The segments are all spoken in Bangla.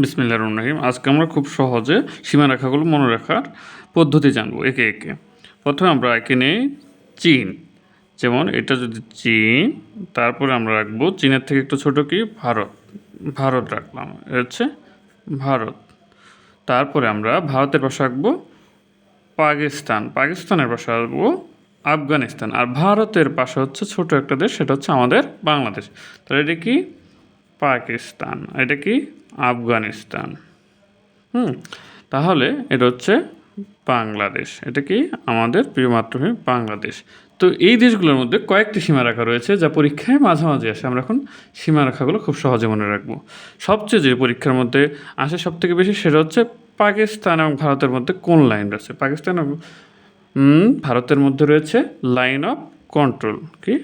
বিসমিল্লাহির রহমানির রহিম। আজকে আমরা খুব সহজে সীমারেখাগুলো মনে রাখার পদ্ধতি জানবো একে একে। প্রথমে আমরা একে নেই চীন। যেমন এটা যদি চীন, তারপরে আমরা রাখবো চীনের থেকে একটু ছোট কি ভারত। ভারত রাখলাম, এটা হচ্ছে ভারত। তারপরে আমরা ভারতের পাশে রাখবো পাকিস্তান, পাকিস্তানের পাশে রাখবো আফগানিস্তান, আর ভারতের পাশে হচ্ছে ছোট একটা দেশ, সেটা হচ্ছে আমাদের বাংলাদেশ। তাহলে এটা কি পাকিস্তান, এটা কি আফগানিস্তান। তাহলে এটা হচ্ছে বাংলাদেশ, এটা কি আমাদের প্রিয় মাতৃভূমি বাংলাদেশ। তো এই দেশগুলোর মধ্যে কয়েকটি সীমারেখা রয়েছে যা পরীক্ষায় মাঝামাঝি আসে। আমরা এখন সীমারেখাগুলো খুব সহজে মনে রাখবো। সবচেয়ে যে পরীক্ষার মধ্যে আসে সব থেকে বেশি সেটা হচ্ছে পাকিস্তান এবং ভারতের মধ্যে কোন লাইন রয়েছে। পাকিস্তান এবং ভারতের মধ্যে রয়েছে লাইন অফ কন্ট্রোল, কি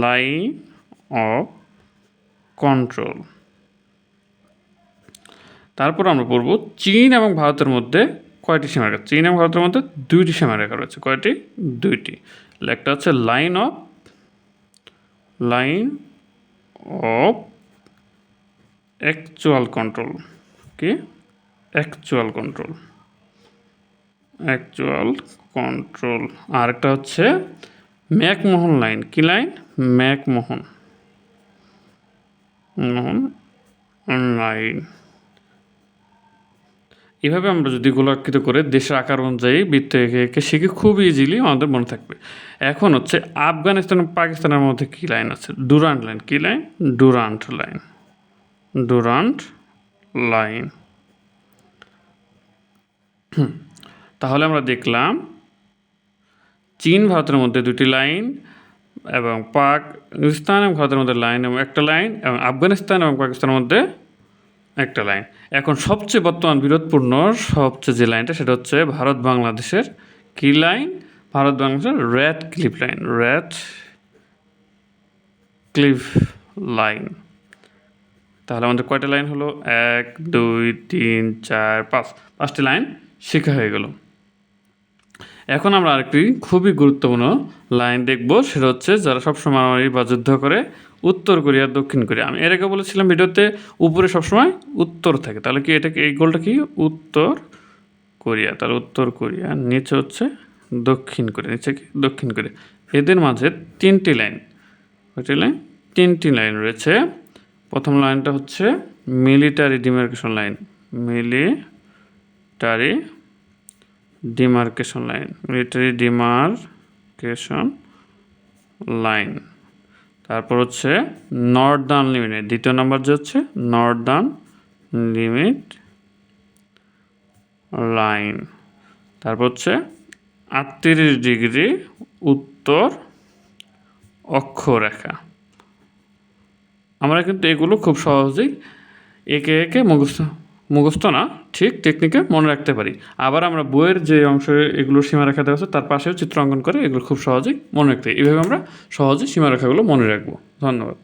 লাইন অফ কন্ট্রোল। তারপর আমরা পড়ব চীন এবং ভারতের মধ্যে কয়টি সীমারেখা। চীন এবং ভারতের মধ্যে দুইটি সীমারেখা রয়েছে। কয়টি? দুইটি। একটা হচ্ছে লাইন অফ অ্যাকচুয়াল কন্ট্রোল, কি অ্যাকচুয়াল কন্ট্রোল, আর একটা হচ্ছে ম্যাকমোহন লাইন। কি লাইন? McMahon line. এভাবে আমরা যদি গোলাকৃত করে দেশের আকার অনুযায়ী বৃত্ত এঁকে এঁকে শিখি, খুব ইজিলি আমাদের মনে থাকবে। এখন হচ্ছে আফগানিস্তান এবং পাকিস্তানের মধ্যে কী লাইন আছে? Durand line. কী লাইন? Durand line. তাহলে আমরা দেখলাম চীন ভারতের মধ্যে দুটি লাইন, এবং পাকিস্তান এবং ভারতের মধ্যে লাইন এবং একটা লাইন, এবং আফগানিস্তান এবং পাকিস্তানের মধ্যে একটা লাইন। এখন সবচেয়ে বর্তমান বিরোধপূর্ণ সবচেয়ে যে লাইনটা, সেটা হচ্ছে ভারত বাংলাদেশের কি লাইন? ভারত বাংলাদেশের রেড ক্লিফ লাইন। তাহলে আমাদের কয়টা লাইন হলো? 1 2 3 4 5, 5টি লাইন শেখা হয়ে গেল। এখন আমরা আরেকটি খুবই গুরুত্বপূর্ণ লাইন দেখব, সেটা হচ্ছে যারা সবসময় মারামারি বা যুদ্ধ করে, উত্তর কোরিয়া দক্ষিণ কোরিয়া। আমি এর আগে বলেছিলাম ভিডিওতে উপরে সবসময় উত্তর থাকে, তাহলে কি এটা কি এই গোলটা কি উত্তর কোরিয়া? তাহলে উত্তর কোরিয়া, নিচে হচ্ছে দক্ষিণ কোরিয়া, নিচে কি দক্ষিণ কোরিয়া। এদের মাঝে তিনটি লাইন রয়েছে। প্রথম লাইনটা হচ্ছে মিলিটারি ডিমার্কেশন লাইন। তারপর হচ্ছে নর্দার্ন লিমিট, দ্বিতীয় নম্বর যে হচ্ছে নর্দার্ন লিমিট লাইন। তারপর হচ্ছে 38 ডিগ্রি উত্তর অক্ষরেখা। আমরা কিন্তু এগুলো খুব সহজেই একে একে মুখস্থ না, ঠিক টেকনিকে মনে রাখতে পারি। আবার আমরা বইয়ের যে অংশে এগুলো সীমারেখা দেওয়া আছে তার পাশেও চিত্র অঙ্কন করে এগুলো খুব সহজেই মনে রাখতে পারি। এইভাবে আমরা সহজেই সীমারেখাগুলো মনে রাখবো। ধন্যবাদ।